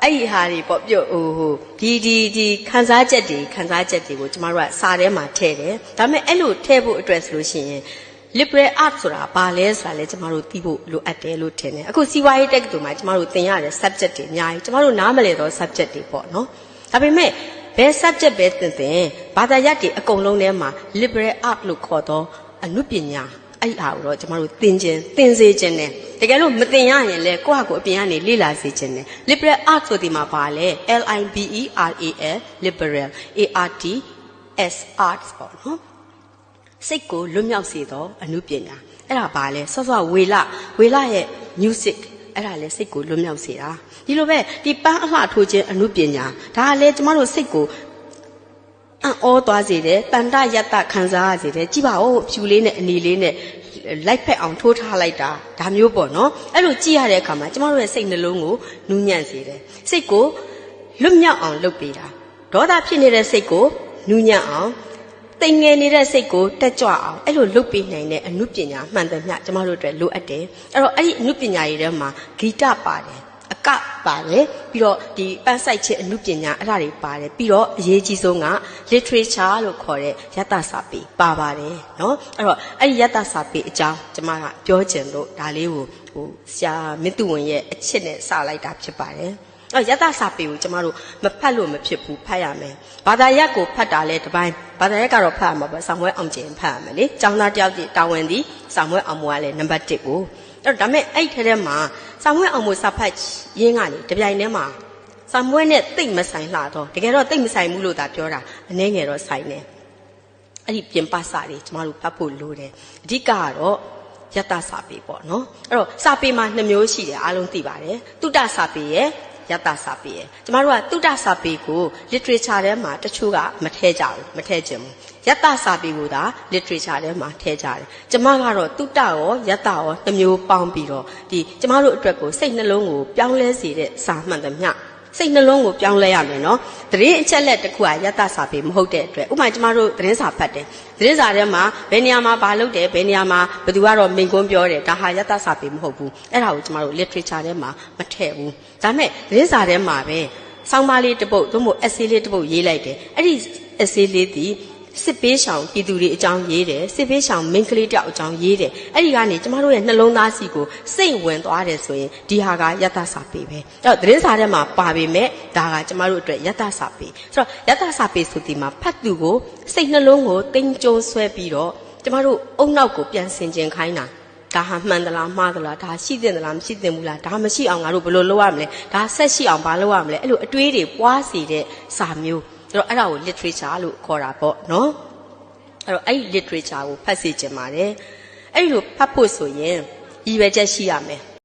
အဲ့ဒီဟာတွေပေါ့ပြုတ်ဟိုဒီခန်းစားချက်တွေကိုကျမတို့ကစာထဲမှာထည့်တယ်ဒါပေမဲ့အဲ့လိုထည့်ဖို့အတွက်ဆိုလို့ရှိရင် liberal art ဆိုတာဘာလဲဆိုတာလဲကျမတို့သိဖို့လိုအပ်တယ်လို့ထင်တယ်အခုစီးပွားရေးတက္ကသိုလ်မှာကျမတို့သင်ရတဲ့ subject တွေအများကြီးကျမတို့နားမလည်တော့ subject တွေပေါ့နော်ဒါပေမဲ့ဘယ် subject ပဲသင်ဘာသာရပ်တွေအကုန်လုံးထဲမှာ liberal art လို့ခေါ်တော့အနုပညာအဲ့ဟာကိုတော့ကျမတို့သင်စေခြင်းနဲ့တကယ်လို့မသင်ရရင်လည်းကိုယ့်ဟာကိုယ်အပြင်ကနေလေ့လာစေခြင်းနဲ့ liberal art ဆိုဒီမှာပါလဲ liberal liberal arts art ပေါ့နော်စိတ်ကိုလွတ်မြောက်စေသောအနုပညာအဲ့ဒါပါလဲဆော့ဆော့ဝေလရဲ့ music အဲ့ဒါလဲစိတ်ကိုလွတ်မြောက်စေတာဒီလိုပဲဒီပန်းအလှထိုးခြင်းအနုပညာဒါကလဲကျမတို့စိတ်ကိုအော်သွားစေတယ်တန်တရတ္တခံစားရစေတယ်ကြည့်ပါဦးဖြူလေးနဲ့အနေလေးနဲ့လိုက်ဖက်အောင်ထိုးထားလိုက်တာဒါမျိုးပေါ့နော်အဲ့လိုကြည့်ရတဲ့အခါမှာကျမတို့ရဲ့စိတ်နှလုံးကိုနူးညံ့စေတယ်စိတ်ကိုလွတ်မြောက်အောင်လုပ်ပေးတာဒေါသဖြစ်နေတဲ့စိတ်ကိုနူးညံ့အောင်တိမ်ငယ်နေတဲ့စိတ်ကိုတက်ကြွအောင်အဲ့လိုလုပ်ပေးနိုင်တဲ့အနုပညာမှန်တယ်မြကျမတို့အတွက်လိုအပ်တယ်အဲ့တော့အဲ့ဒီအနုပညာတွေထဲမှာဂီတပါတယ်အကပါတယ်ပြီးတော့ဒီပန်းဆိုင်ခြင်းအနုပညာအဲ့ဒါတွေပါတယ်ပြီးတော့အရေးကြီးဆုံးက literature လို့ခေါ်တဲ့ယတ္တစာပေပါတယ်နော်အဲ့တော့အဲ့ဒီယတ္တစာပေအကြောင်းကျမကပြောချင်လို့ဒါလေးကိုဆရာမင်းသူဝင်ရဲ့အချစ်နဲ့စလိုက်တာဖြစ်ပါတယ်အဲ့ယတ္တစာပေကိုကျမတို့မဖတ်လို့မဖြစ်ဘူးဖတ်ရမယ်ဘာသာရပ်ကိုဖတ်တာလဲတစ်ပိုင်းဘာသာရပ်ကတော့ဖတ်ရမှာပဲဆောင်းဝဲအောင်ကျင်ဖတ်ရမယ်လေကျောင်းသားတယောက်တည်းတာဝန်သည်ဆောင်းဝဲအောင်မွားလဲနံပါတ်1ကိုအဲ့တော့ဒါမဲ့အဲ့ထဲမှာဆောင်းဝဲအောင်မွားစာဖတ်ရင်းကလေတပြိုင်တည်းမှာဆောင်းဝဲနဲ့တိတ်မဆိုင်လှတော့တကယ်တော့တိတ်မဆိုင်ဘူးလို့သာပြောတာအနည်းငယ်တော့ဆိုင်နေအဲ့ဒီပြင်ပစာတွေကျမတို့ဖတ်ဖို့လိုတယ်အဓိကကတော့ယတ္တစာပေပေါ့နော်အဲ့တော့စာပေမှာ2မျိုးရှိတယ်အားလုံးသိပါတယ်တုတ္တစာပေရဲ့ယတ္တစာပေရဲ့ကျမတို့ကတုတ္တစာပေကို literature ထဲမှာတချို့ကမထည့်ကြဘူးမထည့်ခြင်းဘူးယတ္တစာပေကိုသာ literature ထဲမှာထည့်ကြတယ်ကျမကတော့တုတ္တရောယတ္တရော2မျိုးပေါင်းပြီးတော့ဒီကျမတို့အတွက်ကိုစိတ်နှလုံးကိုပြောင်းလဲစေတဲ့စာမှန်သမျှစိတ်နှလုံးကိုပြောင်းလဲရမယ်နော်သတင်းအချက်လက်တစ်ခုကယတ္တစာပေမဟုတ်တဲ့အတွက်ဥပမာကျမတို့သတင်းစာဖတ်တယ်သတင်းစာထဲမှာဘယ်နေရာမှာဘာလုပ်တယ်ဘယ်နေရာမှာဘယ်သူကတော့မိန့်ခွန်းပြောတယ်ဒါဟာယတ္တစာပေမဟုတ်ဘူးအဲ့ဒါကိုကျမတို့ literature ထဲမှာမထည့်ဘူးဒါမဲ့သတင်းစာထဲမှာပဲဆောင်းပါးလေးတစ်ပုဒ်သို့မဟုတ် essay လေးတစ်ပုဒ်ရေးလိုက်တယ်အဲ့ဒီ essay လေးဒီစစ်ပေးရှောင်ပြည်သူတွေအကြောင်းရေးတယ်စစ်ပေးရှောင်မိန်းကလေးတယောက်အကြောင်းရေးတယ်အဲ့ဒီကနေကျမတို့ရဲ့နှလုံးသားစီကိုစိတ်ဝင်သွားတယ်ဆိုရင်ဒီဟာကယတ္တစာပေပဲအဲ့တော့သတင်းစာထဲမှာပါပေမဲ့ဒါကကျမတို့အတွက်ယတ္တစာပေဆိုတော့ယတ္တစာပေဆိုဒီမှာဖတ်သူကိုစိတ်နှလုံးကိုတင်းကျုံဆွဲပြီးတော့ကျမတို့အုံနောက်ကိုပြန်ဆင်ခြင်ခိုင်းတာဒါဟာမှန်သလားမှားသလားဒါရှိသင့်သလားမရှိသင့်ဘူးလားဒါမရှိအောင်ငါတို့ဘယ်လိုလုပ်ရမလဲဒါဆက်ရှိအောင်ဘာလုပ်ရမလဲအဲ့လိုအတွေးတွေပွားစေတဲ့စာမျိုးအဲ့တော့အဲ့ဒါကို literature လို့ခေါ်တာပေါ့နော်အဲ့တော့အဲ့ဒီ literature ကိုဖတ်စေချင်ပါတယ်အဲ့ဒီလိုဖတ်ဖို့ဆိုရင်ရည်ရွယ်ချက်ရှိရမယ်